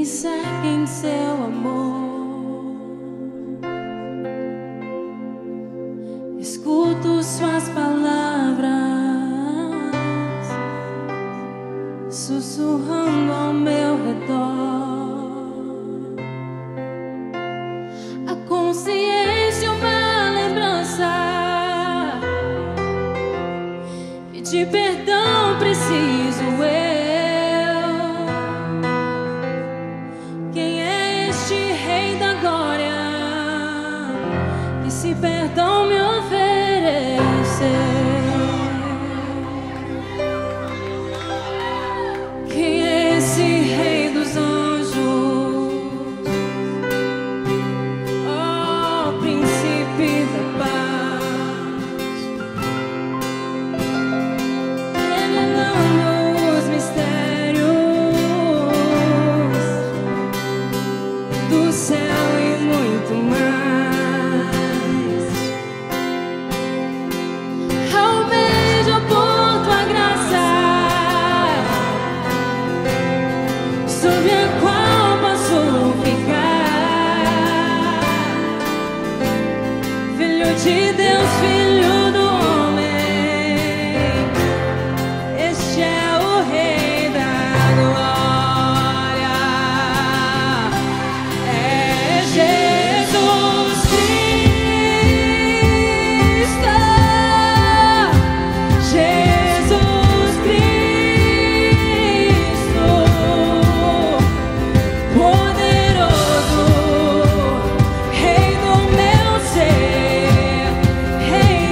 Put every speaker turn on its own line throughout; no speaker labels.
segue em seu amor. Escuto suas palavras sussurrando ao meu redor. A consciência, uma lembrança, e de perdão preciso eu. Quem é este Rei da Glória que se perdão me ofereceu? Quem é esse Rei dos anjos? Oh, príncipe da paz, revelando os mistérios do céu e muito mais. Almejo por tua graça, sobre a qual posso ficar. Filho de Deus, filho do homem, este é o Rei da Glória. É Jesus Cristo, Jesus Cristo, poderoso, Rei do meu ser, Rei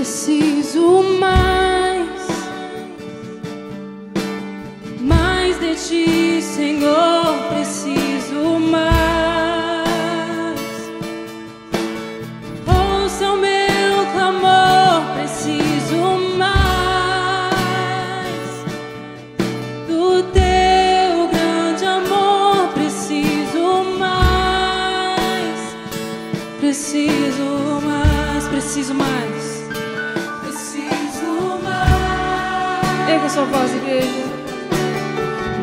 preciso mais de ti, Senhor, preciso mais. Ouça o meu clamor, preciso mais do teu grande amor, preciso mais, preciso mais, preciso mais. Erga sua voz, igreja.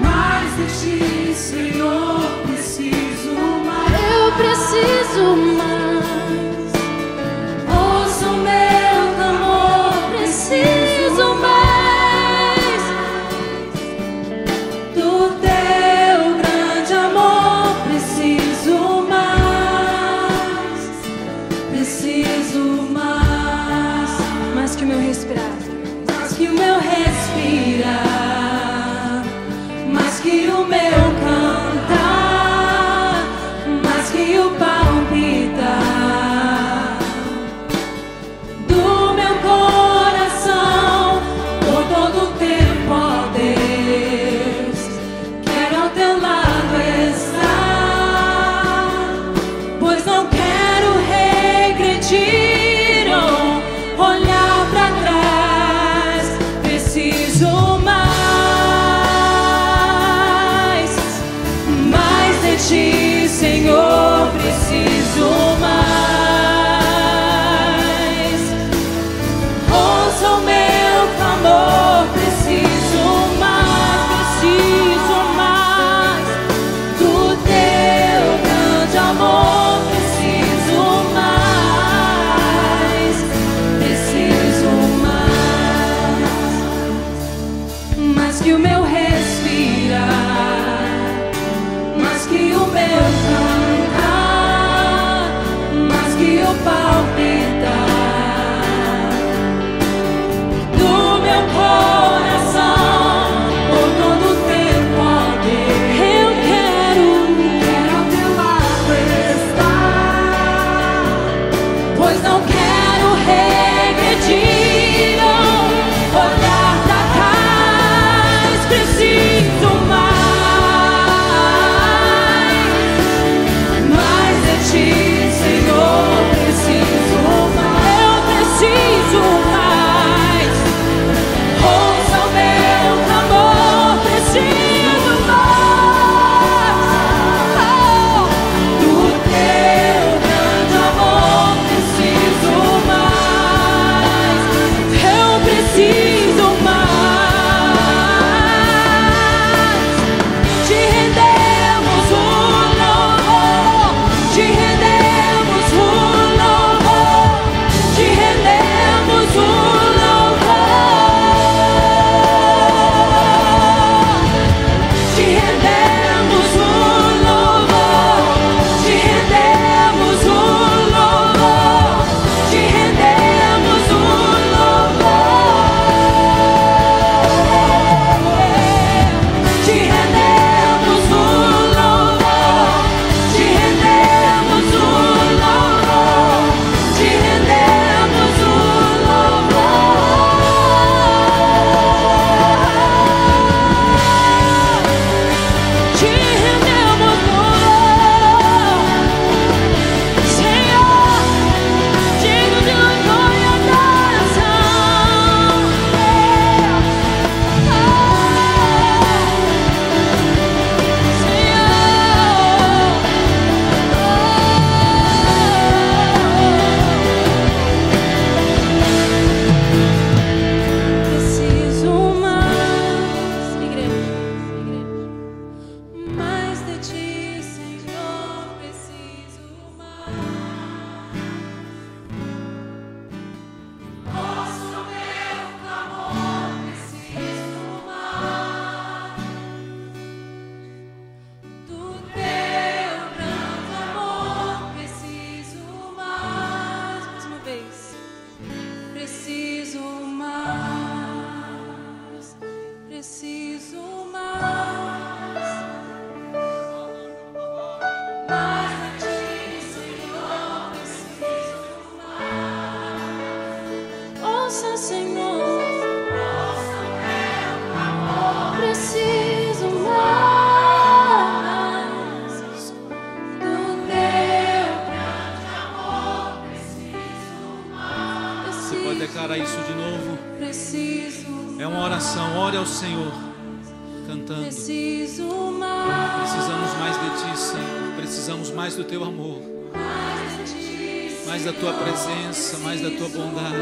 Mais de ti, Senhor, preciso mais.
Eu preciso mais.
Ouça o meu clamor,
Preciso mais
do teu grande amor, preciso mais, preciso mais.
mais que o meu respirar.
Mais que o meu respirar, mais que o meu cantar, mais que o palpitar do meu coração, por todo o tempo, ó Deus, quero ao teu lado estar, pois não quero regredir ou olhar pra trás. Preciso mais de ti, Senhor, preciso mais. Ouça o meu clamor, preciso mais do teu grande amor, preciso mais, mais que o meu respirar, mais que o meu
para isso de novo.
Preciso
É uma oração. Ore ao Senhor, cantando.
Preciso mais.
Precisamos mais de Ti, Senhor. Precisamos mais do Teu amor, mais da Tua presença, mais da Tua bondade,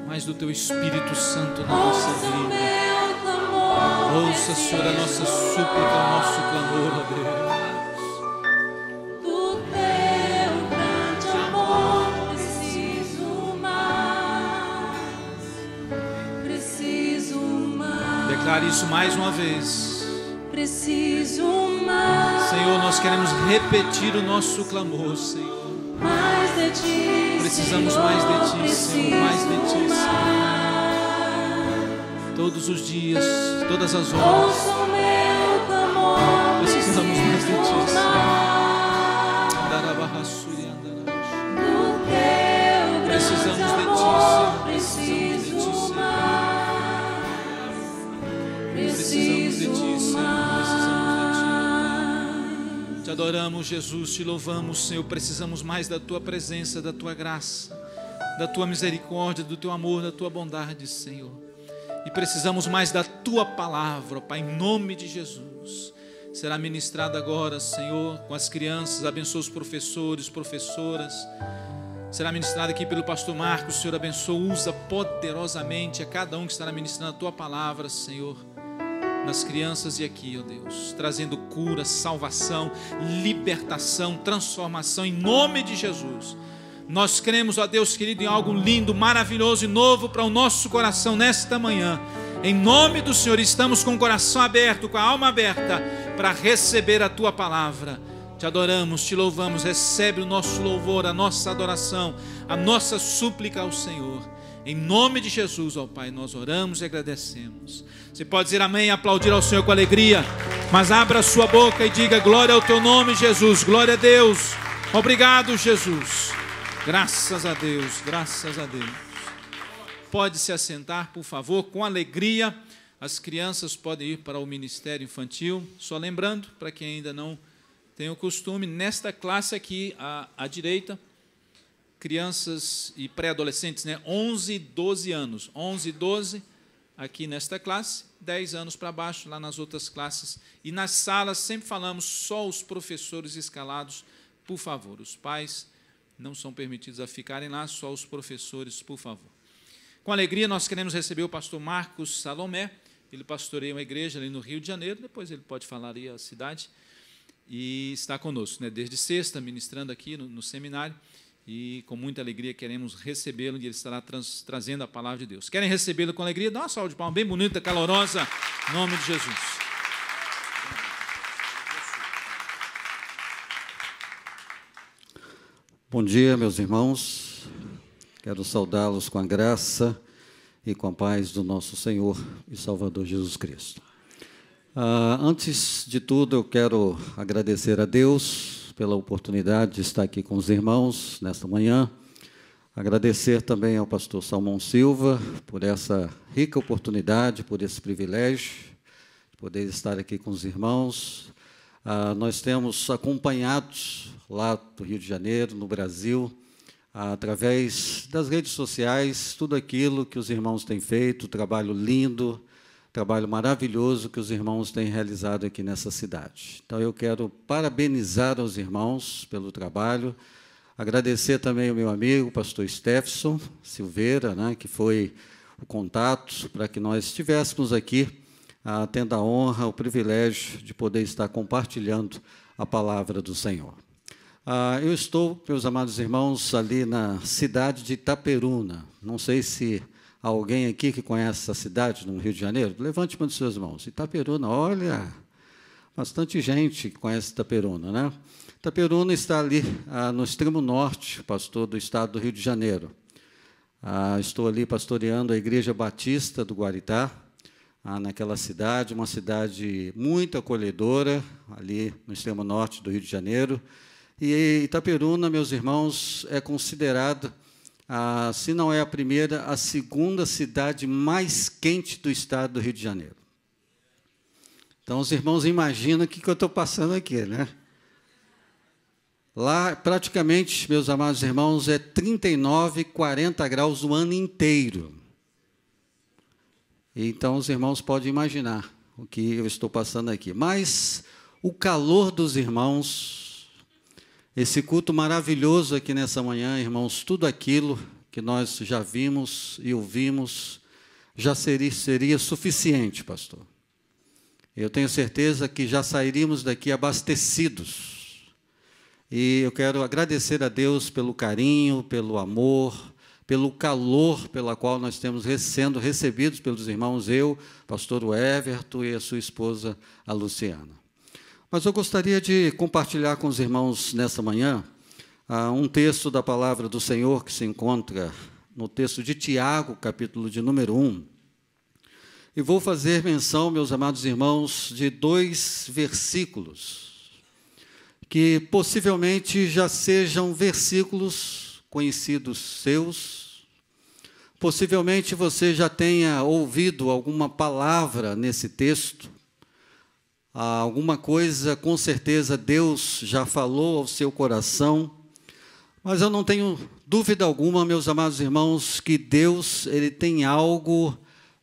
mais do Teu Espírito Santo na nossa vida. Ouça, Senhor, a nossa súplica, o nosso clamor, ó Deus.
Do Teu grande amor, preciso mais. Preciso mais.
Declare isso mais uma vez.
Preciso mais.
Senhor, nós queremos repetir o nosso clamor, Senhor.
Mais de Ti,
Precisamos
Senhor,
mais de Ti, Senhor, mais de Ti,
preciso
Senhor. Todos os dias, todas as horas.
Ouça o meu clamor.
Precisamos mais de Ti,
preciso
Senhor.
mais. Do Teu
Precisamos
grande
de Ti,
amor,
Senhor.
preciso
Precisamos de Ti, Senhor.
mais.
Precisamos de Ti,
Preciso
Senhor.
mais.
Te adoramos, Jesus, te louvamos, Senhor. Precisamos mais da Tua presença, da Tua graça, da Tua misericórdia, do Teu amor, da Tua bondade, Senhor. E precisamos mais da Tua palavra, Pai, em nome de Jesus. Será ministrada agora, Senhor, com as crianças. Abençoa os professores, professoras. Será ministrada aqui pelo pastor Marcos. Senhor, abençoa, usa poderosamente a cada um que estará ministrando a Tua palavra, Senhor, nas crianças e aqui, ó Deus, trazendo cura, salvação, libertação, transformação, em nome de Jesus. Nós cremos, ó Deus querido, em algo lindo, maravilhoso e novo para o nosso coração nesta manhã. Em nome do Senhor, estamos com o coração aberto, com a alma aberta, para receber a Tua palavra. Te adoramos, te louvamos, recebe o nosso louvor, a nossa adoração, a nossa súplica ao Senhor. Em nome de Jesus, ó Pai, nós oramos e agradecemos. Você pode dizer amém e aplaudir ao Senhor com alegria, mas abra a sua boca e diga glória ao Teu nome, Jesus. Glória a Deus. Obrigado, Jesus. Graças a Deus, graças a Deus. Pode se assentar, por favor, com alegria. As crianças podem ir para o Ministério Infantil. Só lembrando, para quem ainda não tem o costume, nesta classe aqui, à direita, crianças e pré-adolescentes, né? 11 e 12 anos. 11 e 12 aqui nesta classe, 10 anos para baixo, lá nas outras classes. E nas salas, sempre falamos, só os professores escalados, por favor. Os pais não são permitidos a ficarem lá, só os professores, por favor. Com alegria, nós queremos receber o pastor Marcos Salomé. Ele pastoreia uma igreja ali no Rio de Janeiro, depois ele pode falar aí a cidade, e está conosco, né, desde sexta, ministrando aqui no seminário, e com muita alegria queremos recebê-lo, e ele estará trazendo a palavra de Deus. Querem recebê-lo com alegria? Dá uma salva de palmas bem bonita, calorosa, em nome de Jesus.
Bom dia, meus irmãos. Quero saudá-los com a graça e com a paz do nosso Senhor e Salvador Jesus Cristo. Antes de tudo, eu quero agradecer a Deus pela oportunidade de estar aqui com os irmãos nesta manhã. Agradecer também ao pastor Salmão Silva por essa rica oportunidade, por esse privilégio de poder estar aqui com os irmãos. Nós temos acompanhado lá do Rio de Janeiro, no Brasil, através das redes sociais, tudo aquilo que os irmãos têm feito, trabalho lindo, trabalho maravilhoso que os irmãos têm realizado aqui nessa cidade. Então, eu quero parabenizar os irmãos pelo trabalho, agradecer também ao meu amigo, o pastor Stefson Silveira, né, que foi o contato para que nós estivéssemos aqui, tendo a honra, o privilégio de poder estar compartilhando a palavra do Senhor. Eu estou, meus amados irmãos, ali na cidade de Itaperuna. Não sei se há alguém aqui que conhece essa cidade no Rio de Janeiro. Levante uma de suas mãos. Itaperuna, olha, bastante gente que conhece Itaperuna, né? Itaperuna está ali no extremo norte, pastor, do estado do Rio de Janeiro. Estou ali pastoreando a Igreja Batista do Guaritá, naquela cidade, uma cidade muito acolhedora, ali no extremo norte do Rio de Janeiro. E Itaperuna, meus irmãos, é considerada, se não é a primeira, a segunda cidade mais quente do estado do Rio de Janeiro. Então, os irmãos imaginam o que eu estou passando aqui, né? Lá, praticamente, meus amados irmãos, é 39, 40 graus o ano inteiro. Então, os irmãos podem imaginar o que eu estou passando aqui. Mas o calor dos irmãos, esse culto maravilhoso aqui nessa manhã, irmãos, tudo aquilo que nós já vimos e ouvimos, já seria suficiente, pastor. Eu tenho certeza que já sairíamos daqui abastecidos. E eu quero agradecer a Deus pelo carinho, pelo amor, pelo calor pela qual nós temos sendo recebidos pelos irmãos, eu, pastor Everton e a sua esposa, a Luciana. Mas eu gostaria de compartilhar com os irmãos nessa manhã um texto da palavra do Senhor que se encontra no texto de Tiago, capítulo de número 1. E vou fazer menção, meus amados irmãos, de 2 versículos, que possivelmente já sejam versículos conhecidos seus. Possivelmente você já tenha ouvido alguma palavra nesse texto, alguma coisa, com certeza, Deus já falou ao seu coração, mas eu não tenho dúvida alguma, meus amados irmãos, que Deus ele tem algo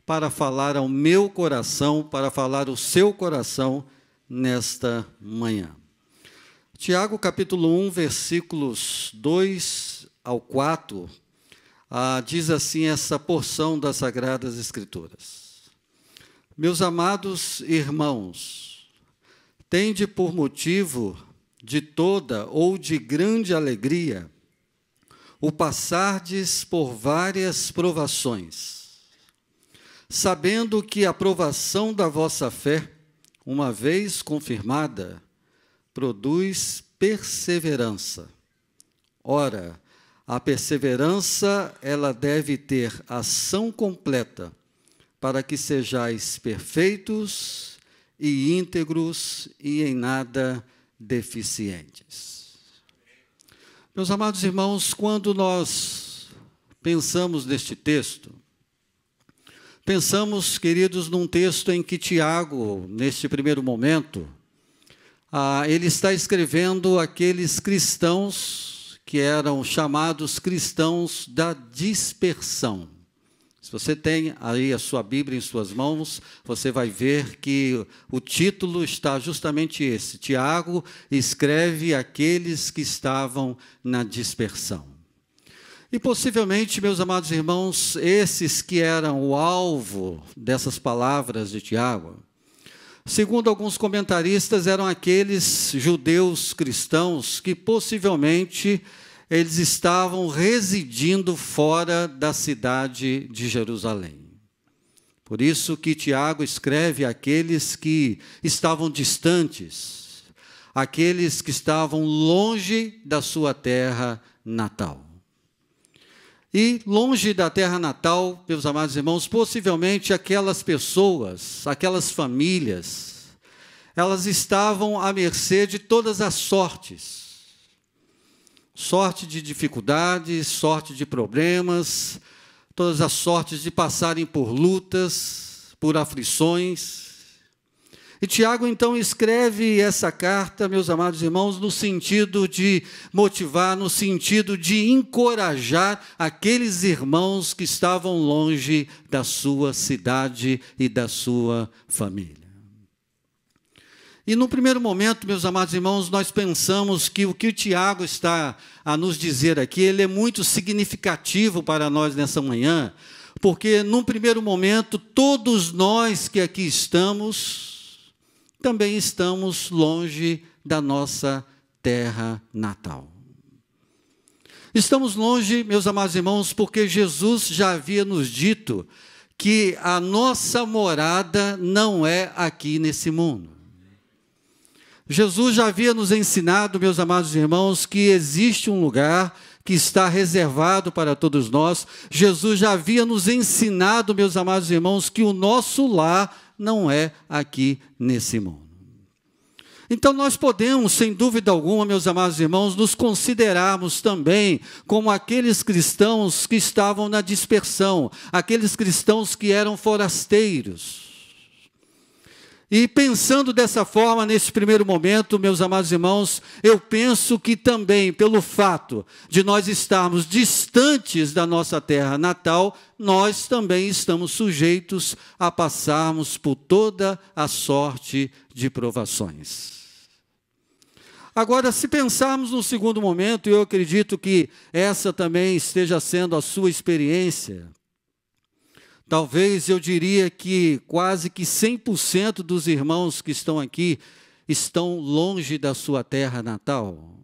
para falar ao meu coração, para falar ao seu coração nesta manhã. Tiago, capítulo 1, versículos 2 ao 4, diz assim essa porção das Sagradas Escrituras. Meus amados irmãos, tende por motivo de toda ou de grande alegria o passardes por várias provações, sabendo que a provação da vossa fé, uma vez confirmada, produz perseverança. Ora, a perseverança, ela deve ter ação completa, para que sejais perfeitos e íntegros e em nada deficientes. Meus amados irmãos, quando nós pensamos neste texto, pensamos, queridos, num texto em que Tiago, neste primeiro momento, ele está escrevendo aqueles cristãos que eram chamados cristãos da dispersão. Se você tem aí a sua Bíblia em suas mãos, você vai ver que o título está justamente esse. Tiago escreve aqueles que estavam na dispersão. E possivelmente, meus amados irmãos, esses que eram o alvo dessas palavras de Tiago, segundo alguns comentaristas, eram aqueles judeus cristãos que possivelmente eles estavam residindo fora da cidade de Jerusalém. Por isso que Tiago escreve àqueles que estavam distantes, aqueles que estavam longe da sua terra natal. E longe da terra natal, meus amados irmãos, possivelmente aquelas pessoas, aquelas famílias, elas estavam à mercê de todas as sortes. Sorte de dificuldades, sorte de problemas, todas as sortes de passarem por lutas, por aflições. E Tiago, então, escreve essa carta, meus amados irmãos, no sentido de motivar, no sentido de encorajar aqueles irmãos que estavam longe da sua cidade e da sua família. E no primeiro momento, meus amados irmãos, nós pensamos que o Tiago está a nos dizer aqui, ele é muito significativo para nós nessa manhã, porque num primeiro momento, todos nós que aqui estamos, também estamos longe da nossa terra natal. Estamos longe, meus amados irmãos, porque Jesus já havia nos dito que a nossa morada não é aqui nesse mundo. Jesus já havia nos ensinado, meus amados irmãos, que existe um lugar que está reservado para todos nós. Jesus já havia nos ensinado, meus amados irmãos, que o nosso lar não é aqui nesse mundo. Então nós podemos, sem dúvida alguma, meus amados irmãos, nos considerarmos também como aqueles cristãos que estavam na dispersão, aqueles cristãos que eram forasteiros. E pensando dessa forma, nesse primeiro momento, meus amados irmãos, eu penso que também, pelo fato de nós estarmos distantes da nossa terra natal, nós também estamos sujeitos a passarmos por toda a sorte de provações. Agora, se pensarmos no segundo momento, eu acredito que essa também esteja sendo a sua experiência. Talvez eu diria que quase que 100% dos irmãos que estão aqui estão longe da sua terra natal.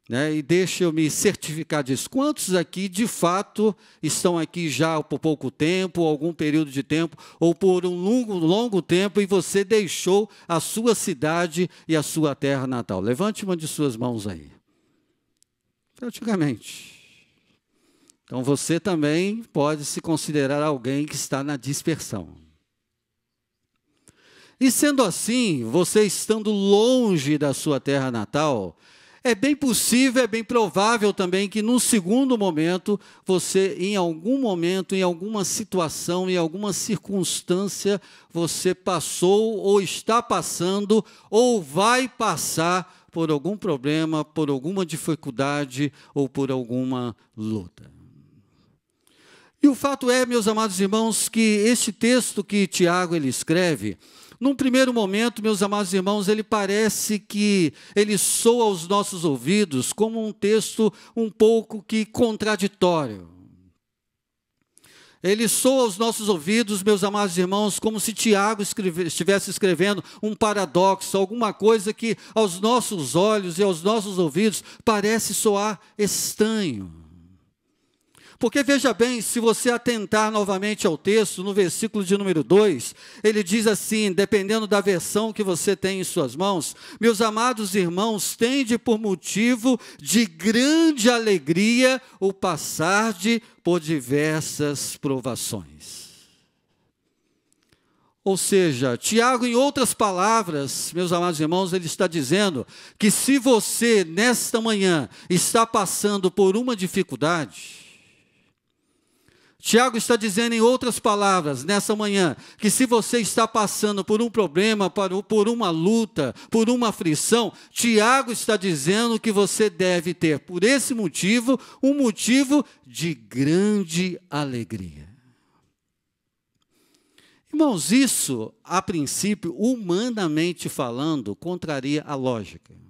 E deixa eu me certificar disso. Quantos aqui, de fato, estão aqui já por pouco tempo, algum período de tempo, ou por um longo tempo, e você deixou a sua cidade e a sua terra natal? Levante uma de suas mãos aí. Praticamente. Então, você também pode se considerar alguém que está na dispersão. E sendo assim, você estando longe da sua terra natal, é bem possível, é bem provável também que num segundo momento, você em algum momento, em alguma situação, em alguma circunstância, você passou ou está passando ou vai passar por algum problema, por alguma dificuldade ou por alguma luta. E o fato é, meus amados irmãos, que este texto que Tiago ele escreve, num primeiro momento, meus amados irmãos, ele parece que ele soa aos nossos ouvidos como um texto um pouco que contraditório. Ele soa aos nossos ouvidos, meus amados irmãos, como se Tiago estivesse escrevendo um paradoxo, alguma coisa que aos nossos olhos e aos nossos ouvidos parece soar estranho. Porque veja bem, se você atentar novamente ao texto, no versículo de número 2, ele diz assim, dependendo da versão que você tem em suas mãos: meus amados irmãos, tende por motivo de grande alegria o passarde por diversas provações. Ou seja, Tiago, em outras palavras, meus amados irmãos, ele está dizendo que se você, nesta manhã, está passando por uma dificuldade, Tiago está dizendo, em outras palavras, nessa manhã, que se você está passando por um problema, por uma luta, por uma aflição, Tiago está dizendo que você deve ter, por esse motivo, um motivo de grande alegria. Irmãos, isso, a princípio, humanamente falando, contraria a lógica.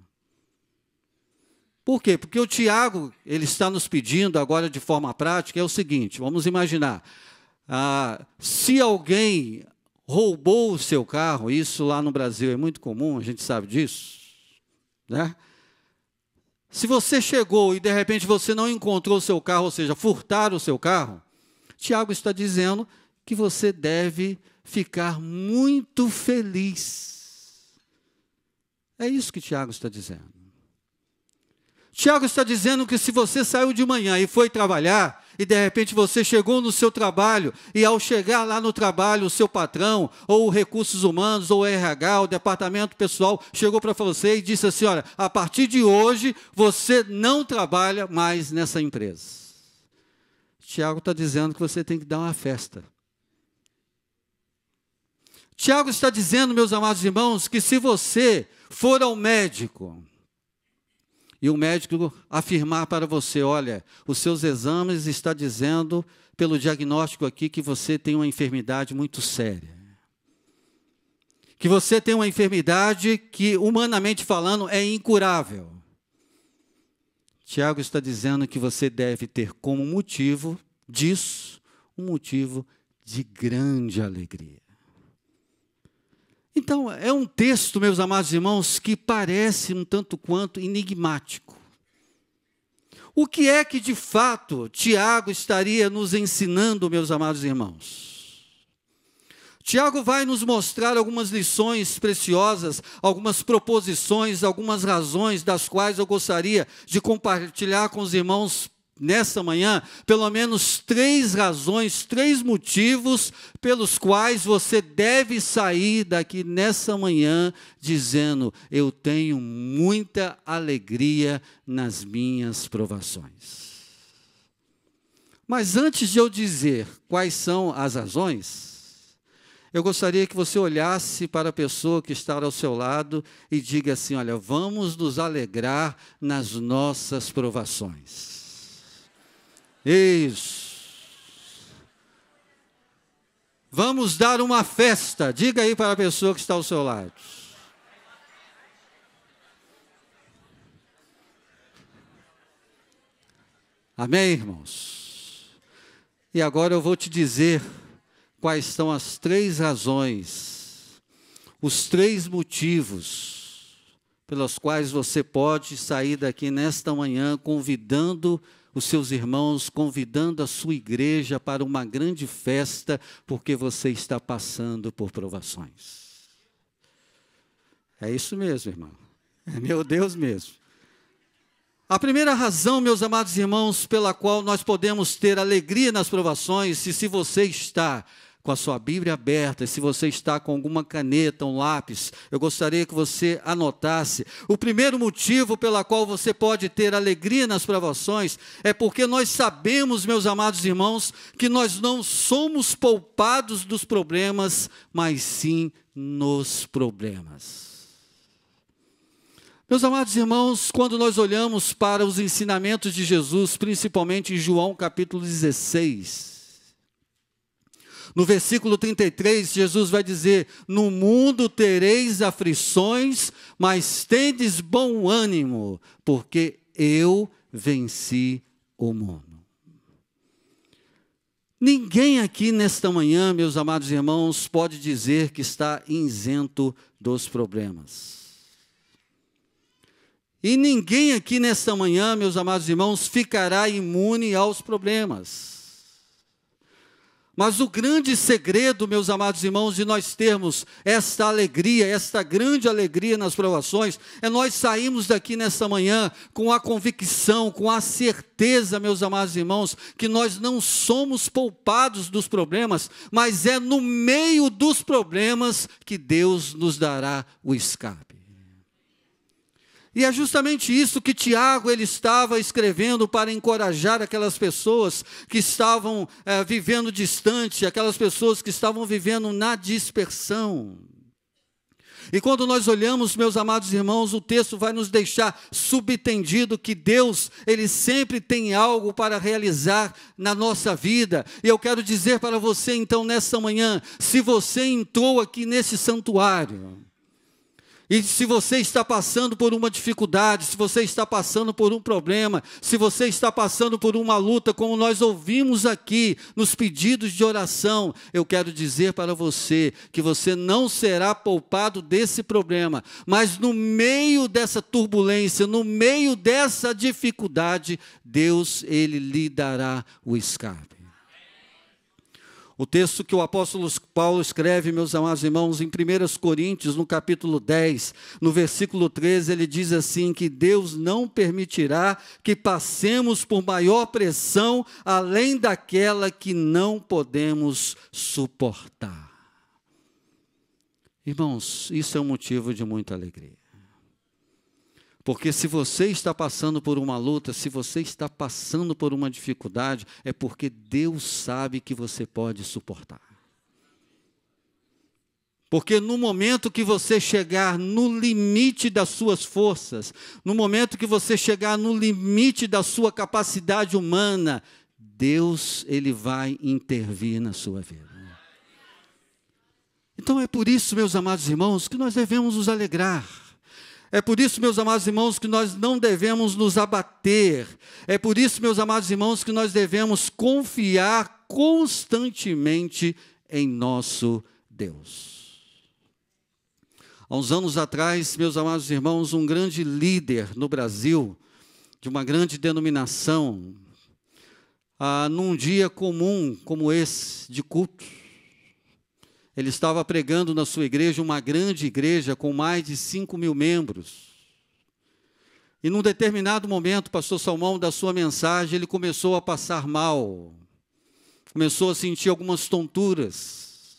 Por quê? Porque o Tiago, ele está nos pedindo agora de forma prática, é o seguinte, vamos imaginar, se alguém roubou o seu carro, isso lá no Brasil é muito comum, a gente sabe disso, né? Se você chegou e de repente você não encontrou o seu carro, ou seja, furtaram o seu carro, Tiago está dizendo que você deve ficar muito feliz. É isso que Tiago está dizendo. Tiago está dizendo que se você saiu de manhã e foi trabalhar, e de repente você chegou no seu trabalho, e ao chegar lá no trabalho, o seu patrão, ou o Recursos Humanos, ou o RH, o Departamento Pessoal, chegou para você e disse assim, olha, a partir de hoje, você não trabalha mais nessa empresa. Tiago está dizendo que você tem que dar uma festa. Tiago está dizendo, meus amados irmãos, que se você for ao médico, e o médico afirmar para você, olha, os seus exames estão dizendo, pelo diagnóstico aqui, que você tem uma enfermidade muito séria. Que você tem uma enfermidade que, humanamente falando, é incurável. Tiago está dizendo que você deve ter como motivo disso, um motivo de grande alegria. Então, é um texto, meus amados irmãos, que parece um tanto quanto enigmático. O que é que, de fato, Tiago estaria nos ensinando, meus amados irmãos? Tiago vai nos mostrar algumas lições preciosas, algumas proposições, algumas razões das quais eu gostaria de compartilhar com os irmãos nessa manhã, pelo menos 3 razões, 3 motivos pelos quais você deve sair daqui nessa manhã dizendo, eu tenho muita alegria nas minhas provações. Mas antes de eu dizer quais são as razões, eu gostaria que você olhasse para a pessoa que está ao seu lado e diga assim: olha, vamos nos alegrar nas nossas provações. Isso. Vamos dar uma festa. Diga aí para a pessoa que está ao seu lado. Amém, irmãos? E agora eu vou te dizer quais são as 3 razões, os 3 motivos pelos quais você pode sair daqui nesta manhã convidando os seus irmãos, convidando a sua igreja para uma grande festa, porque você está passando por provações. É isso mesmo, irmão. É meu Deus mesmo. A primeira razão, meus amados irmãos, pela qual nós podemos ter alegria nas provações, se você está com a sua Bíblia aberta, se você está com alguma caneta, um lápis, eu gostaria que você anotasse. O primeiro motivo pela qual você pode ter alegria nas provações é porque nós sabemos, meus amados irmãos, que nós não somos poupados dos problemas, mas sim nos problemas. Meus amados irmãos, quando nós olhamos para os ensinamentos de Jesus, principalmente em João capítulo 16, no versículo 33, Jesus vai dizer: no mundo tereis aflições, mas tendes bom ânimo, porque eu venci o mundo. Ninguém aqui nesta manhã, meus amados irmãos, pode dizer que está isento dos problemas. E ninguém aqui nesta manhã, meus amados irmãos, ficará imune aos problemas. Mas o grande segredo, meus amados irmãos, de nós termos esta alegria, esta grande alegria nas provações, é nós sairmos daqui nesta manhã com a convicção, com a certeza, meus amados irmãos, que nós não somos poupados dos problemas, mas é no meio dos problemas que Deus nos dará o escape. E é justamente isso que Tiago ele estava escrevendo para encorajar aquelas pessoas que estavam vivendo distante, aquelas pessoas que estavam vivendo na dispersão. E quando nós olhamos, meus amados irmãos, o texto vai nos deixar subentendido que Deus, Ele sempre tem algo para realizar na nossa vida. E eu quero dizer para você então nessa manhã, se você entrou aqui nesse santuário, e se você está passando por uma dificuldade, se você está passando por um problema, se você está passando por uma luta, como nós ouvimos aqui nos pedidos de oração, eu quero dizer para você que você não será poupado desse problema, mas no meio dessa turbulência, no meio dessa dificuldade, Deus, Ele lhe dará o escape. O texto que o apóstolo Paulo escreve, meus amados irmãos, em 1 Coríntios, no capítulo 10, no versículo 13, ele diz assim, que Deus não permitirá que passemos por maior pressão, além daquela que não podemos suportar. Irmãos, isso é um motivo de muita alegria. Porque se você está passando por uma luta, se você está passando por uma dificuldade, é porque Deus sabe que você pode suportar. Porque no momento que você chegar no limite das suas forças, no momento que você chegar no limite da sua capacidade humana, Deus, Ele vai intervir na sua vida. Então é por isso, meus amados irmãos, que nós devemos nos alegrar. É por isso, meus amados irmãos, que nós não devemos nos abater. É por isso, meus amados irmãos, que nós devemos confiar constantemente em nosso Deus. Há uns anos atrás, meus amados irmãos, um grande líder no Brasil, de uma grande denominação, num dia comum como esse, de culto, ele estava pregando na sua igreja, uma grande igreja com mais de 5.000 membros. E num determinado momento, pastor Salmão, da sua mensagem, ele começou a passar mal. Começou a sentir algumas tonturas.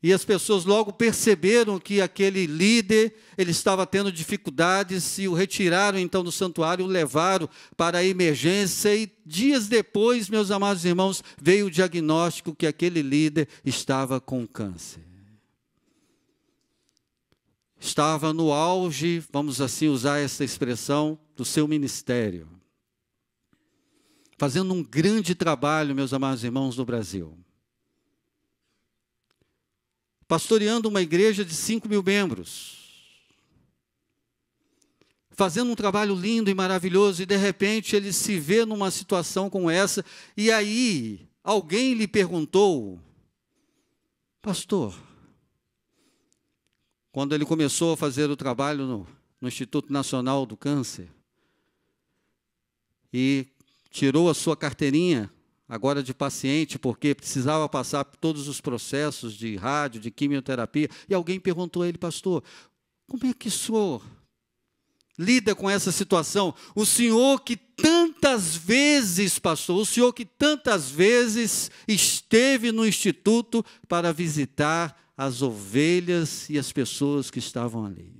E as pessoas logo perceberam que aquele líder, ele estava tendo dificuldades e o retiraram então do santuário, o levaram para a emergência e dias depois, meus amados irmãos, veio o diagnóstico que aquele líder estava com câncer. Estava no auge, vamos assim usar essa expressão, do seu ministério. Fazendo um grande trabalho, meus amados irmãos, no Brasil. Pastoreando uma igreja de 5.000 membros, fazendo um trabalho lindo e maravilhoso, e de repente ele se vê numa situação como essa, e aí alguém lhe perguntou, pastor, quando ele começou a fazer o trabalho no Instituto Nacional do Câncer, e tirou a sua carteirinha, agora de paciente, porque precisava passar por todos os processos de rádio, de quimioterapia, e alguém perguntou a ele, pastor, como é que o senhor lida com essa situação? O senhor que tantas vezes, pastor, o senhor que tantas vezes esteve no instituto para visitar as ovelhas e as pessoas que estavam ali.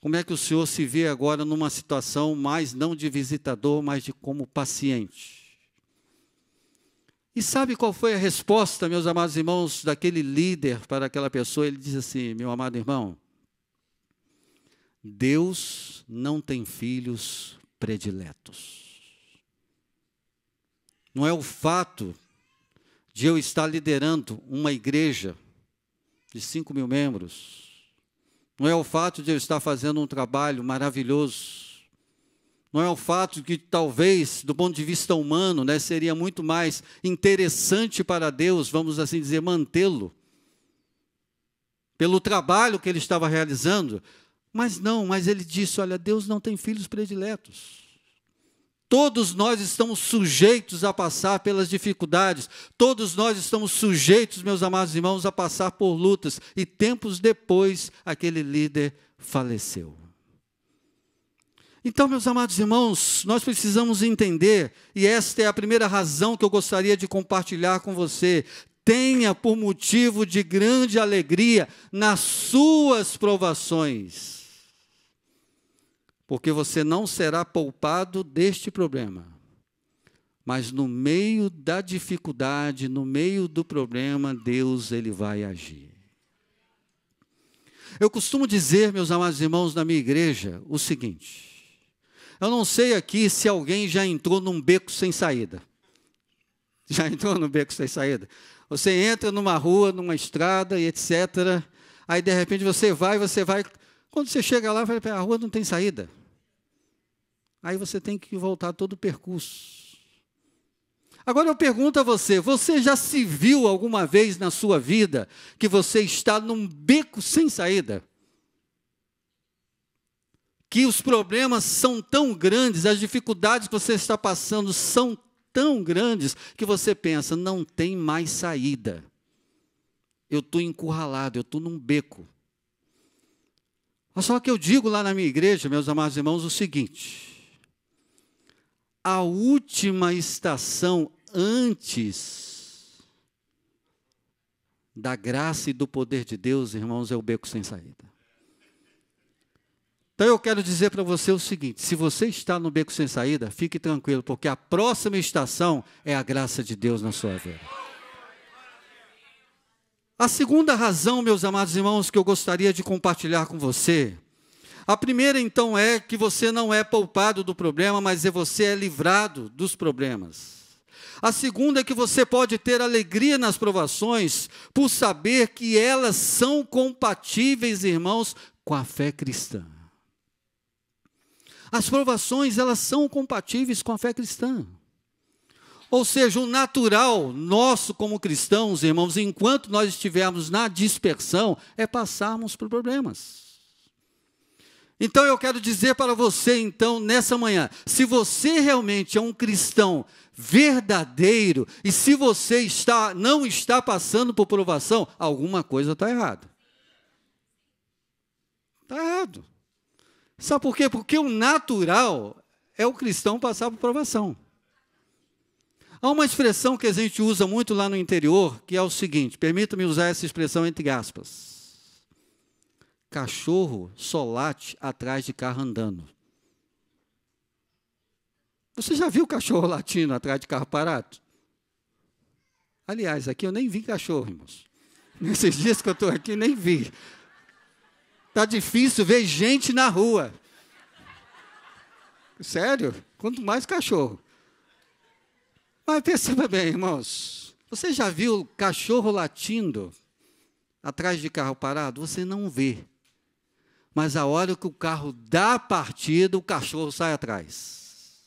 Como é que o senhor se vê agora numa situação mais não de visitador, mas de como paciente? E sabe qual foi a resposta, meus amados irmãos, daquele líder para aquela pessoa? Ele diz assim, meu amado irmão, Deus não tem filhos prediletos. Não é o fato de eu estar liderando uma igreja de 5.000 membros, não é o fato de eu estar fazendo um trabalho maravilhoso, não é o fato de que talvez, do ponto de vista humano, seria muito mais interessante para Deus, vamos assim dizer, mantê-lo, pelo trabalho que ele estava realizando, mas ele disse, olha, Deus não tem filhos prediletos. Todos nós estamos sujeitos a passar pelas dificuldades, todos nós estamos sujeitos, meus amados irmãos, a passar por lutas, e tempos depois, aquele líder faleceu. Então, meus amados irmãos, nós precisamos entender, e esta é a primeira razão que eu gostaria de compartilhar com você, tenha por motivo de grande alegria nas suas provações, porque você não será poupado deste problema. Mas no meio da dificuldade, no meio do problema, Deus ele vai agir. Eu costumo dizer, meus amados irmãos, na minha igreja, o seguinte, eu não sei aqui se alguém já entrou num beco sem saída. Já entrou num beco sem saída? Você entra numa rua, numa estrada e etc. Aí de repente você vai, quando você chega lá, a rua não tem saída. Aí você tem que voltar todo o percurso. Agora eu pergunto a você, você já se viu alguma vez na sua vida que você está num beco sem saída? Que os problemas são tão grandes, as dificuldades que você está passando são tão grandes, que você pensa, não tem mais saída. Eu estou encurralado, eu estou num beco. Só que eu digo lá na minha igreja, meus amados irmãos, o seguinte, a última estação antes da graça e do poder de Deus, irmãos, é o beco sem saída. Então eu quero dizer para você o seguinte, se você está no beco sem saída, fique tranquilo, porque a próxima estação é a graça de Deus na sua vida. A segunda razão, meus amados irmãos, que eu gostaria de compartilhar com você, a primeira, então, é que você não é poupado do problema, mas você é livrado dos problemas. A segunda é que você pode ter alegria nas provações, por saber que elas são compatíveis, irmãos, com a fé cristã. As provações, elas são compatíveis com a fé cristã. Ou seja, o natural nosso como cristãos, irmãos, enquanto nós estivermos na dispersão, é passarmos por problemas. Então eu quero dizer para você, então, nessa manhã, se você realmente é um cristão verdadeiro, e se você não está passando por provação, alguma coisa está errada. Está errado. Sabe por quê? Porque o natural é o cristão passar por provação. Há uma expressão que a gente usa muito lá no interior, que é o seguinte, permita-me usar essa expressão entre aspas. Cachorro só late atrás de carro andando. Você já viu cachorro latindo atrás de carro parado? Aliás, aqui eu nem vi cachorro, irmãos. Nesses dias que eu estou aqui, nem vi. Está difícil ver gente na rua. Sério? Quanto mais cachorro. Mas perceba bem, irmãos. Você já viu cachorro latindo atrás de carro parado? Você não vê. Mas a hora que o carro dá a partida, o cachorro sai atrás.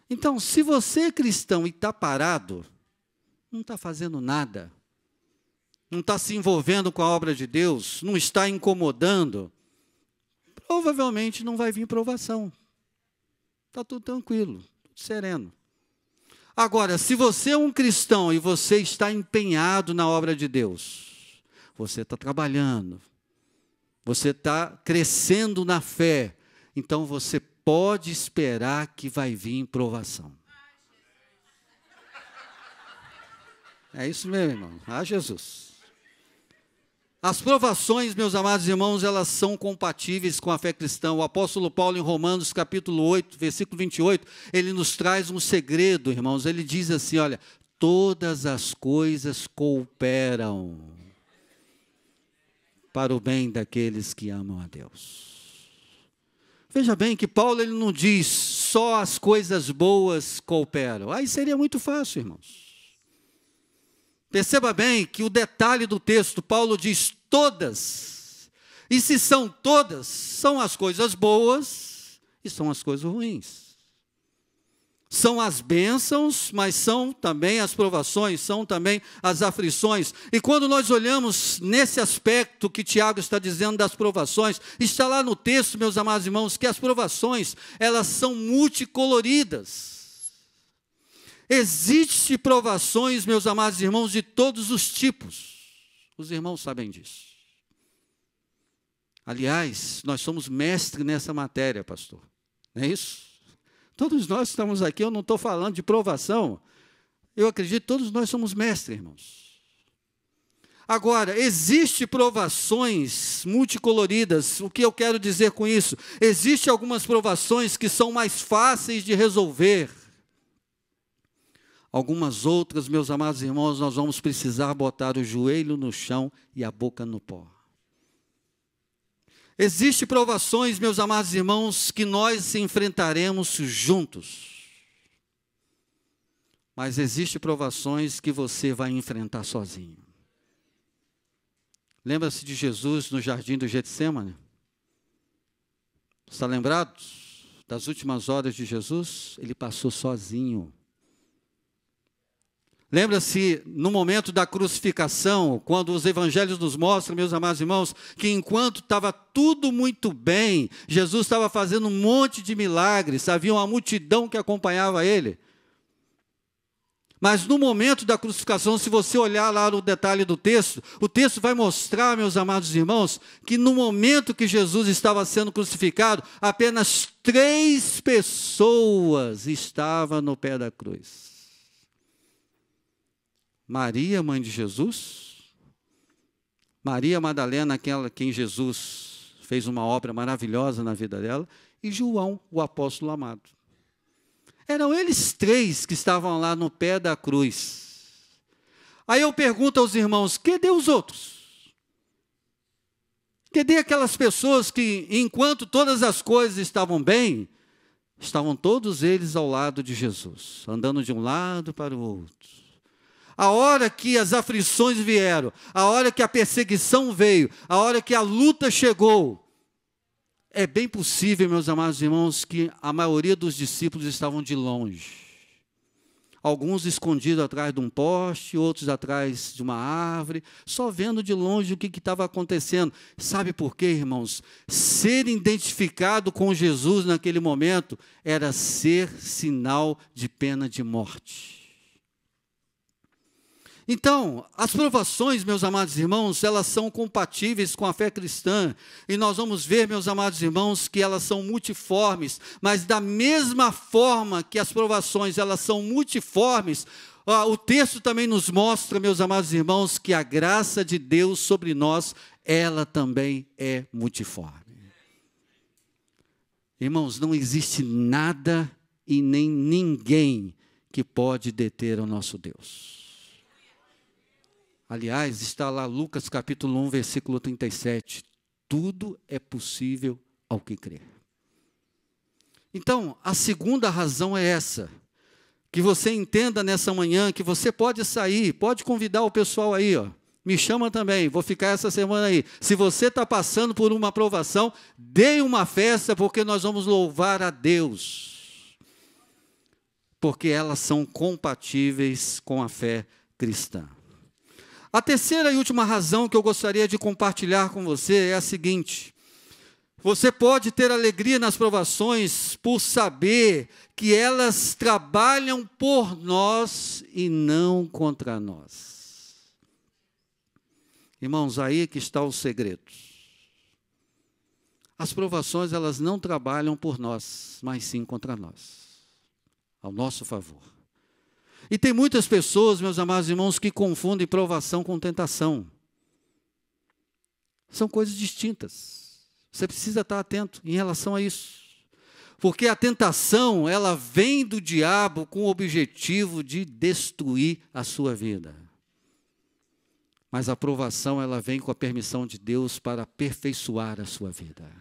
Então, se você é cristão e está parado, não está fazendo nada, não está se envolvendo com a obra de Deus, não está incomodando, provavelmente não vai vir provação. Está tudo tranquilo, tudo sereno. Agora, se você é um cristão e você está empenhado na obra de Deus, você está trabalhando, você está crescendo na fé, então você pode esperar que vai vir provação. É isso mesmo, irmão. Ah, Jesus. As provações, meus amados irmãos, elas são compatíveis com a fé cristã. O apóstolo Paulo, em Romanos, capítulo 8, versículo 28, ele nos traz um segredo, irmãos. Ele diz assim, olha, todas as coisas cooperam para o bem daqueles que amam a Deus. Veja bem que Paulo ele não diz só as coisas boas cooperam. Aí seria muito fácil, irmãos. Perceba bem que o detalhe do texto, Paulo diz todas. E se são todas, são as coisas boas e são as coisas ruins. São as bênçãos, mas são também as provações, são também as aflições. E quando nós olhamos nesse aspecto que Tiago está dizendo das provações, está lá no texto, meus amados irmãos, que as provações, elas são multicoloridas. Existem provações, meus amados irmãos, de todos os tipos. Os irmãos sabem disso. Aliás, nós somos mestres nessa matéria, pastor. Não é isso? Todos nós estamos aqui, eu não estou falando de provação. Eu acredito que todos nós somos mestres, irmãos. Agora, existem provações multicoloridas. O que eu quero dizer com isso? Existem algumas provações que são mais fáceis de resolver. Algumas outras, meus amados irmãos, nós vamos precisar botar o joelho no chão e a boca no pó. Existem provações, meus amados irmãos, que nós enfrentaremos juntos. Mas existem provações que você vai enfrentar sozinho. Lembra-se de Jesus no jardim do Getsêmani? Está lembrado das últimas horas de Jesus? Ele passou sozinho. Lembra-se, no momento da crucificação, quando os evangelhos nos mostram, meus amados irmãos, que enquanto estava tudo muito bem, Jesus estava fazendo um monte de milagres, havia uma multidão que acompanhava ele. Mas no momento da crucificação, se você olhar lá no detalhe do texto, o texto vai mostrar, meus amados irmãos, que no momento que Jesus estava sendo crucificado, apenas 3 pessoas estavam no pé da cruz. Maria, mãe de Jesus, Maria Madalena, aquela quem Jesus fez uma obra maravilhosa na vida dela, e João, o apóstolo amado. Eram eles 3 que estavam lá no pé da cruz. Aí eu pergunto aos irmãos, cadê os outros? Cadê aquelas pessoas que, enquanto todas as coisas estavam bem, estavam todos eles ao lado de Jesus, andando de um lado para o outro. A hora que as aflições vieram, a hora que a perseguição veio, a hora que a luta chegou, é bem possível, meus amados irmãos, que a maioria dos discípulos estavam de longe. Alguns escondidos atrás de um poste, outros atrás de uma árvore, só vendo de longe o que estava acontecendo. Sabe por quê, irmãos? Ser identificado com Jesus naquele momento era ser sinal de pena de morte. Então, as provações, meus amados irmãos, elas são compatíveis com a fé cristã, e nós vamos ver, meus amados irmãos, que elas são multiformes, mas da mesma forma que as provações, elas são multiformes, o texto também nos mostra, meus amados irmãos, que a graça de Deus sobre nós, ela também é multiforme. Irmãos, não existe nada e nem ninguém que pode deter o nosso Deus. Aliás, está lá Lucas capítulo 1, versículo 37. Tudo é possível ao que crê. Então, a segunda razão é essa. Que você entenda nessa manhã que você pode sair, pode convidar o pessoal aí, ó. Me chama também, vou ficar essa semana aí. Se você está passando por uma provação, dê uma festa, porque nós vamos louvar a Deus. Porque elas são compatíveis com a fé cristã. A terceira e última razão que eu gostaria de compartilhar com você é a seguinte: você pode ter alegria nas provações por saber que elas trabalham por nós e não contra nós. Irmãos, aí que está o segredo. As provações, elas não trabalham por nós, mas sim contra nós, ao nosso favor. E tem muitas pessoas, meus amados irmãos, que confundem provação com tentação. São coisas distintas. Você precisa estar atento em relação a isso. Porque a tentação, ela vem do diabo com o objetivo de destruir a sua vida. Mas a provação, ela vem com a permissão de Deus para aperfeiçoar a sua vida.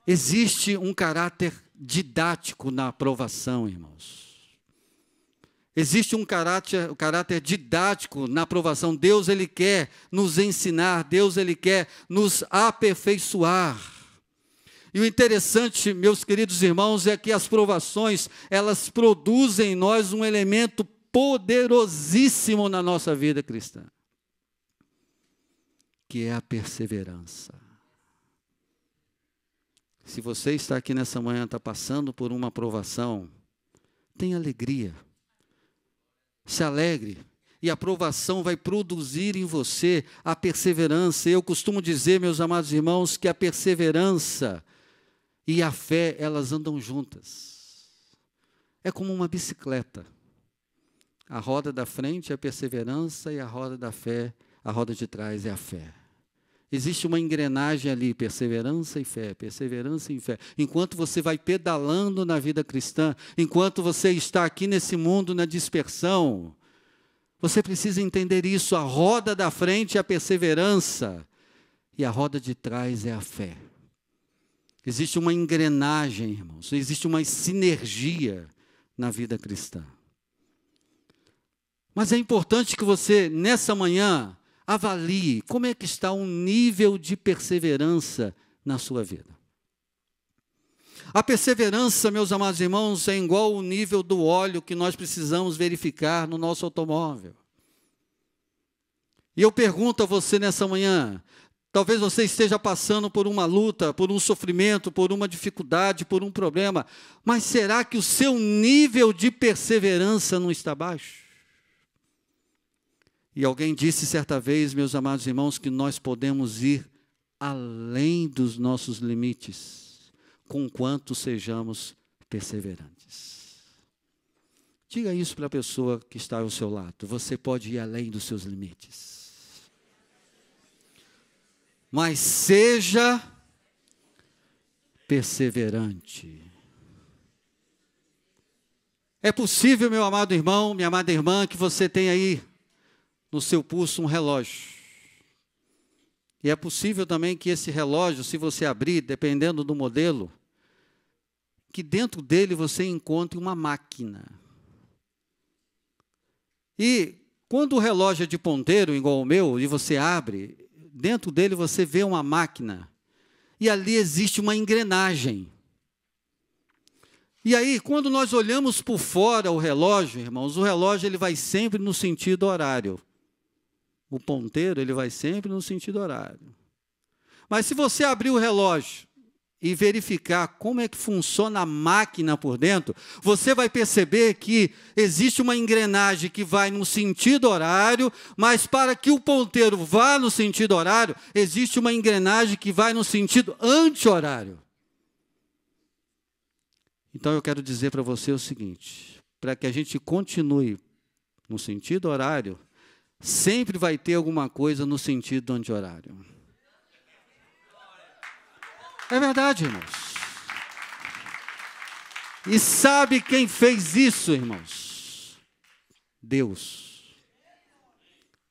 Existe um caráter didático na provação, irmãos. Existe um caráter didático na provação. Deus, Ele quer nos ensinar, Deus, Ele quer nos aperfeiçoar. E o interessante, meus queridos irmãos, é que as provações, elas produzem em nós um elemento poderosíssimo na nossa vida cristã, que é a perseverança. Se você está aqui nessa manhã, está passando por uma provação, tenha alegria. Se alegre, e a provação vai produzir em você a perseverança. Eu costumo dizer, meus amados irmãos, que a perseverança e a fé, elas andam juntas. É como uma bicicleta. A roda da frente é a perseverança e a roda da fé, a roda de trás é a fé. Existe uma engrenagem ali, perseverança e fé, perseverança e fé. Enquanto você vai pedalando na vida cristã, enquanto você está aqui nesse mundo na dispersão, você precisa entender isso. A roda da frente é a perseverança e a roda de trás é a fé. Existe uma engrenagem, irmãos, existe uma sinergia na vida cristã. Mas é importante que você, nessa manhã, avalie como é que está o nível de perseverança na sua vida. A perseverança, meus amados irmãos, é igual ao nível do óleo que nós precisamos verificar no nosso automóvel. E eu pergunto a você nessa manhã, talvez você esteja passando por uma luta, por um sofrimento, por uma dificuldade, por um problema, mas será que o seu nível de perseverança não está baixo? E alguém disse certa vez, meus amados irmãos, que nós podemos ir além dos nossos limites, conquanto sejamos perseverantes. Diga isso para a pessoa que está ao seu lado. Você pode ir além dos seus limites. Mas seja perseverante. É possível, meu amado irmão, minha amada irmã, que você tenha aí no seu pulso um relógio. E é possível também que esse relógio, se você abrir, dependendo do modelo, que dentro dele você encontre uma máquina. E quando o relógio é de ponteiro, igual o meu, e você abre, dentro dele você vê uma máquina. E ali existe uma engrenagem. E aí, quando nós olhamos por fora o relógio, irmãos, o relógio ele vai sempre no sentido horário. O ponteiro, ele vai sempre no sentido horário. Mas se você abrir o relógio e verificar como é que funciona a máquina por dentro, você vai perceber que existe uma engrenagem que vai no sentido horário, mas para que o ponteiro vá no sentido horário, existe uma engrenagem que vai no sentido anti-horário. Então eu quero dizer para você o seguinte, para que a gente continue no sentido horário, sempre vai ter alguma coisa no sentido anti-horário. É verdade, irmãos. E sabe quem fez isso, irmãos? Deus.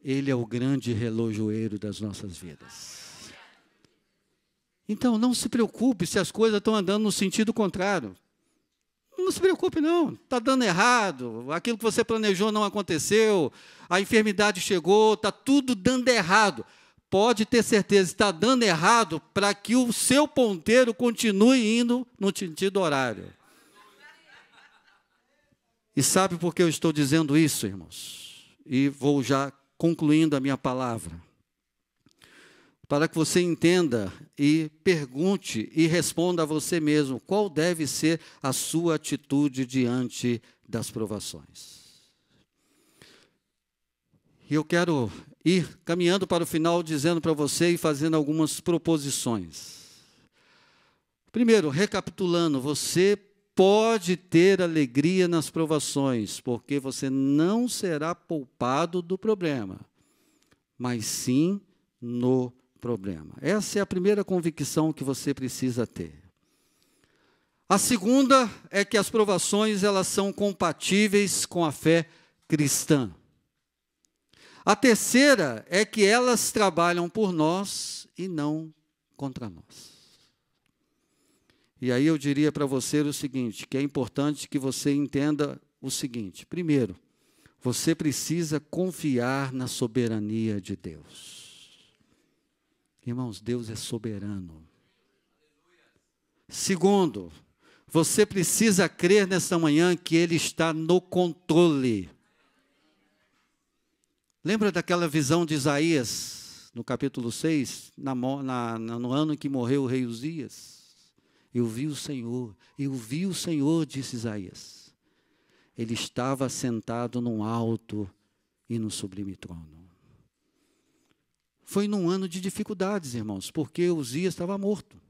Ele é o grande relojoeiro das nossas vidas. Então, não se preocupe se as coisas estão andando no sentido contrário. Não se preocupe, não. Está dando errado. Aquilo que você planejou não aconteceu. A enfermidade chegou. Está tudo dando errado. Pode ter certeza, está dando errado para que o seu ponteiro continue indo no sentido horário. E sabe por que eu estou dizendo isso, irmãos? E vou já concluindo a minha palavra. Para que você entenda e pergunte e responda a você mesmo qual deve ser a sua atitude diante das provações. E eu quero ir caminhando para o final, dizendo para você e fazendo algumas proposições. Primeiro, recapitulando, você pode ter alegria nas provações, porque você não será poupado do problema, mas sim no problema. Essa é a primeira convicção que você precisa ter. A segunda é que as provações, elas são compatíveis com a fé cristã. A terceira é que elas trabalham por nós e não contra nós. E aí eu diria para você o seguinte, que é importante que você entenda o seguinte. Primeiro, você precisa confiar na soberania de Deus. Irmãos, Deus é soberano. Segundo, você precisa crer nesta manhã que Ele está no controle. Lembra daquela visão de Isaías, no capítulo 6, no ano em que morreu o rei Uzias? Eu vi o Senhor, disse Isaías. Ele estava sentado num alto e no sublime trono. Foi num ano de dificuldades, irmãos, porque Uzias estava morto.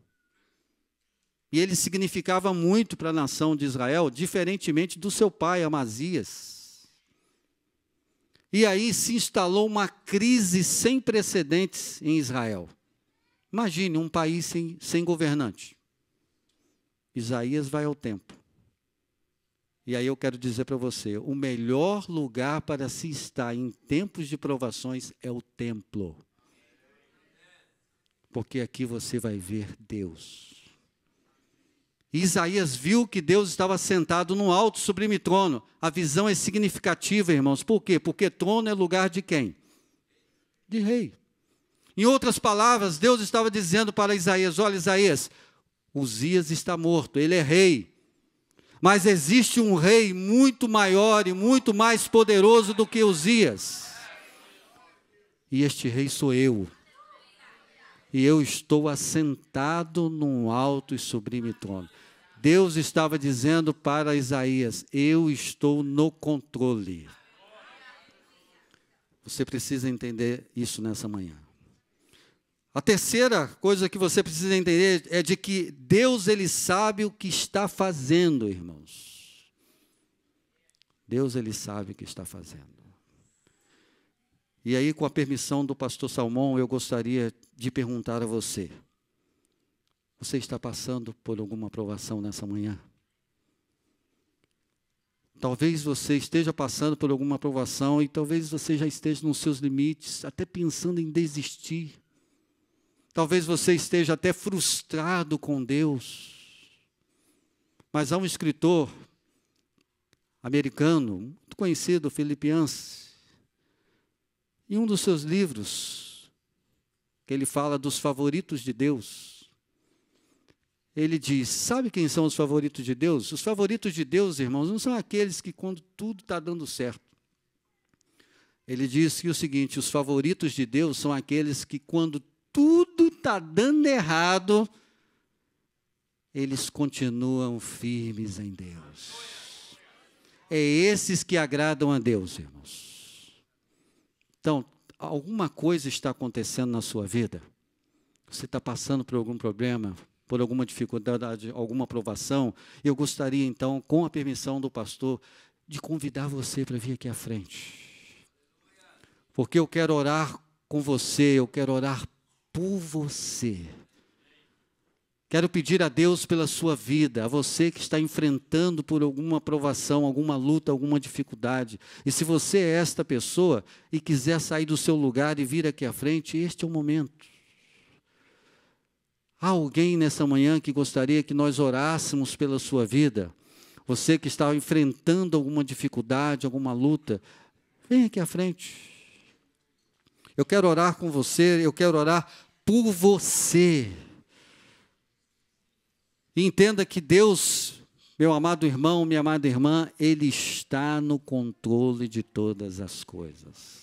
E ele significava muito para a nação de Israel, diferentemente do seu pai, Amazias. E aí se instalou uma crise sem precedentes em Israel. Imagine um país sem governante. Isaías vai ao templo. E aí eu quero dizer para você, o melhor lugar para se estar em tempos de provações é o templo. Porque aqui você vai ver Deus. Isaías viu que Deus estava sentado num alto sublime trono. A visão é significativa, irmãos. Por quê? Porque trono é lugar de quem? De rei. Em outras palavras, Deus estava dizendo para Isaías, olha Isaías, Uzias está morto, ele é rei. Mas existe um rei muito maior e muito mais poderoso do que Uzias. E este rei sou eu. E eu estou assentado num alto e sublime trono. Deus estava dizendo para Isaías, eu estou no controle. Você precisa entender isso nessa manhã. A terceira coisa que você precisa entender é de que Deus, Ele sabe o que está fazendo, irmãos. Deus, Ele sabe o que está fazendo. E aí, com a permissão do pastor Salmão, eu gostaria de perguntar a você. Você está passando por alguma provação nessa manhã? Talvez você esteja passando por alguma provação e talvez você já esteja nos seus limites, até pensando em desistir. Talvez você esteja até frustrado com Deus. Mas há um escritor americano, muito conhecido, Philip Yancey, em um dos seus livros, que ele fala dos favoritos de Deus, ele diz, sabe quem são os favoritos de Deus? Os favoritos de Deus, irmãos, não são aqueles que quando tudo está dando certo. Ele diz que o seguinte, os favoritos de Deus são aqueles que quando tudo está dando errado, eles continuam firmes em Deus. É esses que agradam a Deus, irmãos. Então, alguma coisa está acontecendo na sua vida? Você está passando por algum problema, por alguma dificuldade, alguma provação? Eu gostaria, então, com a permissão do pastor, de convidar você para vir aqui à frente. Porque eu quero orar com você, eu quero orar por você. Quero pedir a Deus pela sua vida, a você que está enfrentando por alguma provação, alguma luta, alguma dificuldade. E se você é esta pessoa e quiser sair do seu lugar e vir aqui à frente, este é o momento. Há alguém nessa manhã que gostaria que nós orássemos pela sua vida? Você que está enfrentando alguma dificuldade, alguma luta, vem aqui à frente. Eu quero orar com você, eu quero orar por você. E entenda que Deus, meu amado irmão, minha amada irmã, Ele está no controle de todas as coisas.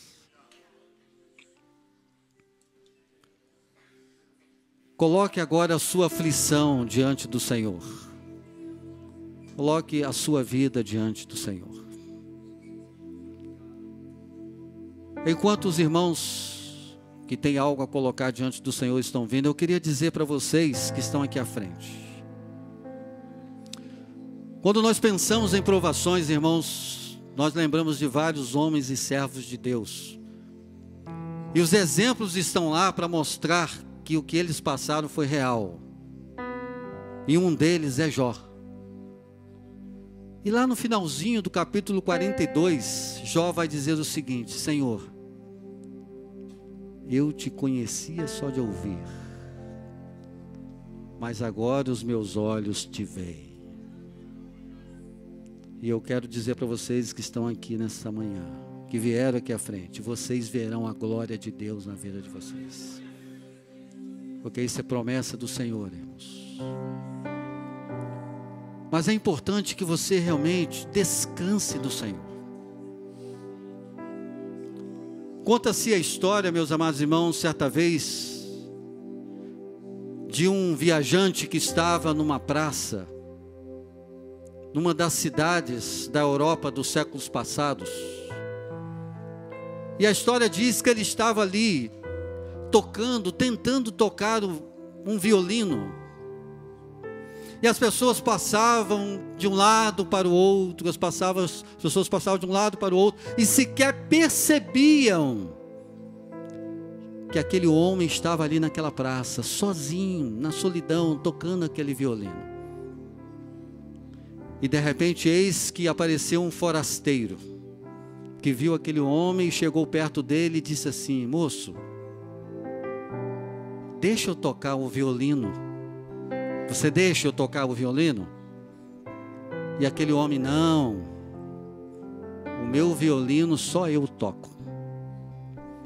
Coloque agora a sua aflição diante do Senhor. Coloque a sua vida diante do Senhor. Enquanto os irmãos que têm algo a colocar diante do Senhor estão vindo, eu queria dizer para vocês que estão aqui à frente. Quando nós pensamos em provações, irmãos, nós lembramos de vários homens e servos de Deus. E os exemplos estão lá para mostrar que o que eles passaram foi real. E um deles é Jó. E lá no finalzinho do capítulo 42, Jó vai dizer o seguinte: Senhor, eu te conhecia só de ouvir, mas agora os meus olhos te veem. E eu quero dizer para vocês que estão aqui nessa manhã, que vieram aqui à frente, vocês verão a glória de Deus na vida de vocês. Porque isso é promessa do Senhor, irmãos. Mas é importante que você realmente descanse do Senhor. Conta-se a história, meus amados irmãos, certa vez, de um viajante que estava numa praça, numa das cidades da Europa dos séculos passados. E a história diz que ele estava ali, tocando, tentando tocar um violino. E as pessoas passavam de um lado para o outro, as pessoas passavam de um lado para o outro, e sequer percebiam que aquele homem estava ali naquela praça, sozinho, na solidão, tocando aquele violino. E de repente, eis que apareceu um forasteiro, que viu aquele homem, chegou perto dele e disse assim: moço, deixa eu tocar o violino. Você deixa eu tocar o violino? E aquele homem: não, o meu violino só eu toco.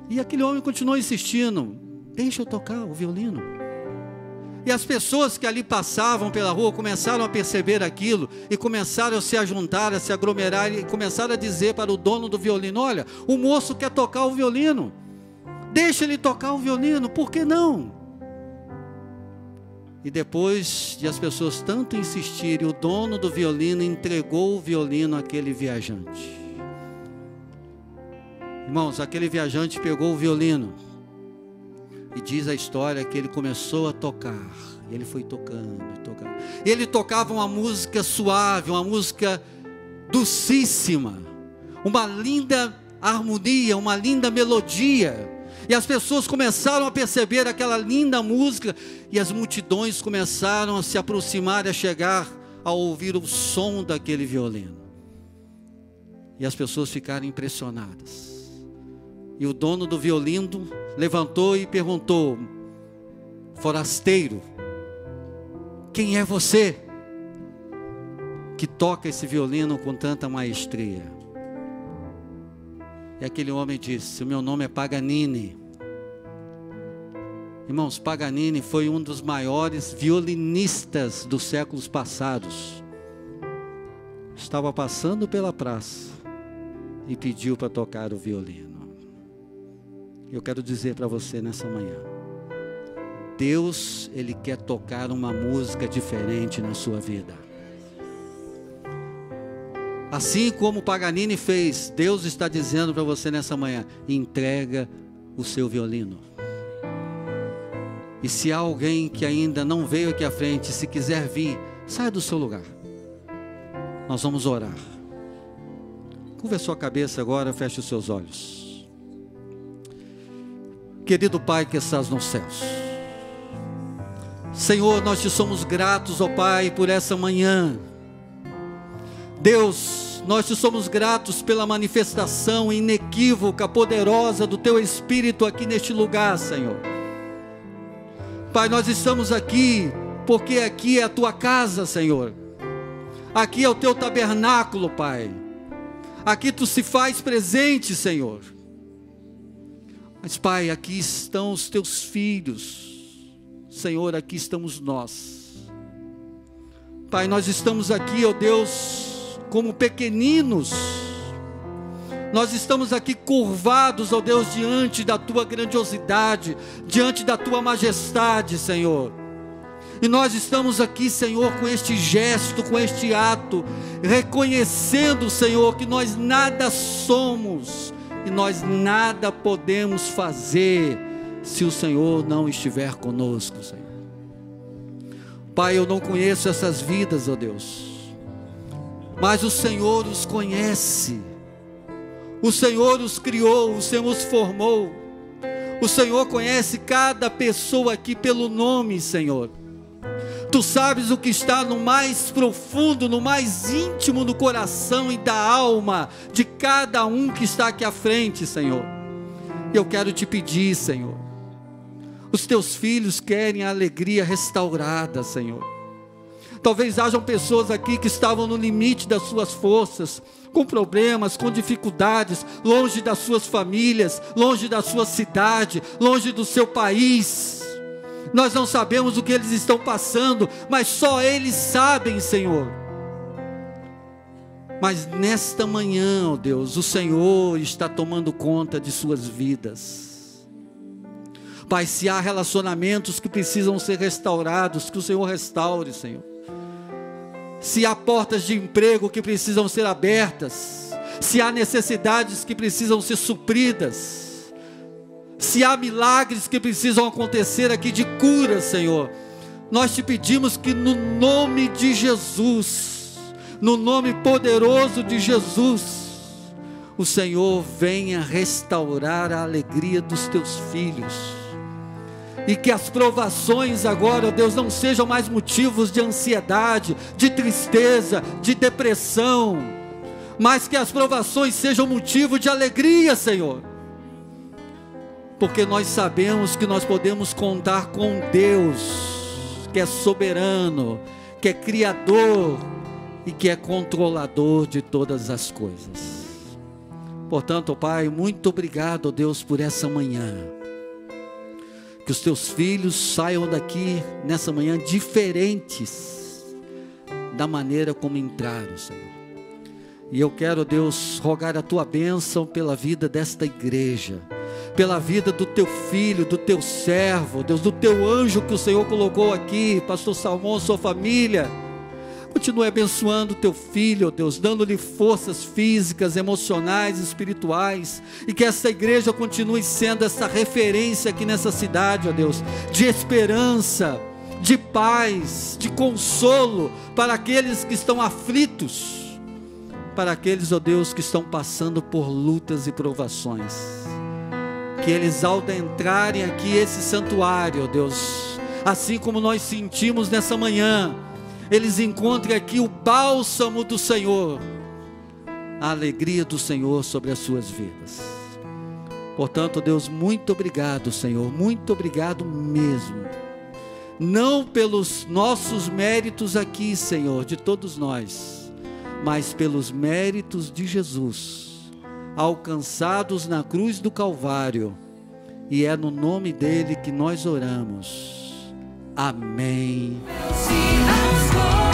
E aquele homem continuou insistindo: deixa eu tocar o violino. E as pessoas que ali passavam pela rua começaram a perceber aquilo e começaram a se ajuntar, a se aglomerar e começaram a dizer para o dono do violino: olha, o moço quer tocar o violino, deixa ele tocar o violino, por que não? E depois de as pessoas tanto insistirem, o dono do violino entregou o violino àquele viajante. Irmãos, aquele viajante pegou o violino, e diz a história que ele começou a tocar, e ele foi tocando, tocando. E ele tocava uma música suave, uma música docíssima, uma linda harmonia, uma linda melodia. E as pessoas começaram a perceber aquela linda música, e as multidões começaram a se aproximar, a chegar, a ouvir o som daquele violino. E as pessoas ficaram impressionadas. E o dono do violino levantou e perguntou: forasteiro, quem é você que toca esse violino com tanta maestria? E aquele homem disse: o meu nome é Paganini. Irmãos, Paganini foi um dos maiores violinistas dos séculos passados. Estava passando pela praça e pediu para tocar o violino. Eu quero dizer para você nessa manhã: Deus, Ele quer tocar uma música diferente na sua vida. Assim como o Paganini fez, Deus está dizendo para você nessa manhã: entrega o seu violino. E se há alguém que ainda não veio aqui à frente, se quiser vir, saia do seu lugar. Nós vamos orar. Curva a sua cabeça agora, feche os seus olhos. Querido Pai que estás nos céus, Senhor, nós te somos gratos, ó Pai, por essa manhã. Deus, nós te somos gratos pela manifestação inequívoca, poderosa do Teu Espírito aqui neste lugar, Senhor. Pai, nós estamos aqui porque aqui é a Tua casa, Senhor. Aqui é o Teu tabernáculo, Pai. Aqui Tu se faz presente, Senhor. Mas, Pai, aqui estão os Teus filhos. Senhor, aqui estamos nós. Pai, nós estamos aqui, ó Deus, como pequeninos. Nós estamos aqui curvados, ó Deus, diante da Tua grandiosidade, diante da Tua majestade, Senhor. E nós estamos aqui, Senhor, com este gesto, com este ato, reconhecendo, Senhor, que nós nada somos e nós nada podemos fazer se o Senhor não estiver conosco, Senhor. Pai, eu não conheço essas vidas, ó Deus, mas o Senhor os conhece. O Senhor os criou, o Senhor os formou. O Senhor conhece cada pessoa aqui pelo nome, Senhor. Tu sabes o que está no mais profundo, no mais íntimo do coração e da alma de cada um que está aqui à frente, Senhor. Eu quero te pedir, Senhor, os teus filhos querem a alegria restaurada, Senhor. Talvez hajam pessoas aqui que estavam no limite das suas forças, com problemas, com dificuldades, longe das suas famílias, longe da sua cidade, longe do seu país. Nós não sabemos o que eles estão passando, mas só eles sabem, Senhor. Mas nesta manhã, ó Deus, o Senhor está tomando conta de suas vidas. Pai, se há relacionamentos que precisam ser restaurados, que o Senhor restaure, Senhor. Se há portas de emprego que precisam ser abertas, se há necessidades que precisam ser supridas, se há milagres que precisam acontecer aqui de cura, Senhor, nós te pedimos que no nome de Jesus, no nome poderoso de Jesus, o Senhor venha restaurar a alegria dos teus filhos. E que as provações agora, ó Deus, não sejam mais motivos de ansiedade, de tristeza, de depressão, mas que as provações sejam motivo de alegria, Senhor. Porque nós sabemos que nós podemos contar com Deus, que é soberano, que é criador e que é controlador de todas as coisas. Portanto, Pai, muito obrigado, ó Deus, por essa manhã. Que os teus filhos saiam daqui nessa manhã diferentes da maneira como entraram, Senhor. E eu quero, Deus, rogar a tua bênção pela vida desta igreja, pela vida do teu filho, do teu servo, Deus, do teu anjo que o Senhor colocou aqui, pastor Salmão, sua família. Continue abençoando o teu filho, ó Deus, dando-lhe forças físicas, emocionais, espirituais, e que essa igreja continue sendo essa referência aqui nessa cidade, ó Deus, de esperança, de paz, de consolo para aqueles que estão aflitos, para aqueles, ó Deus, que estão passando por lutas e provações. Que eles, ao entrarem aqui esse santuário, ó Deus, assim como nós sentimos nessa manhã, eles encontrem aqui o bálsamo do Senhor, a alegria do Senhor sobre as suas vidas. Portanto, Deus, muito obrigado, Senhor, muito obrigado mesmo. Não pelos nossos méritos aqui, Senhor, de todos nós, mas pelos méritos de Jesus, alcançados na cruz do Calvário, e é no nome dele que nós oramos. Amém.
Se as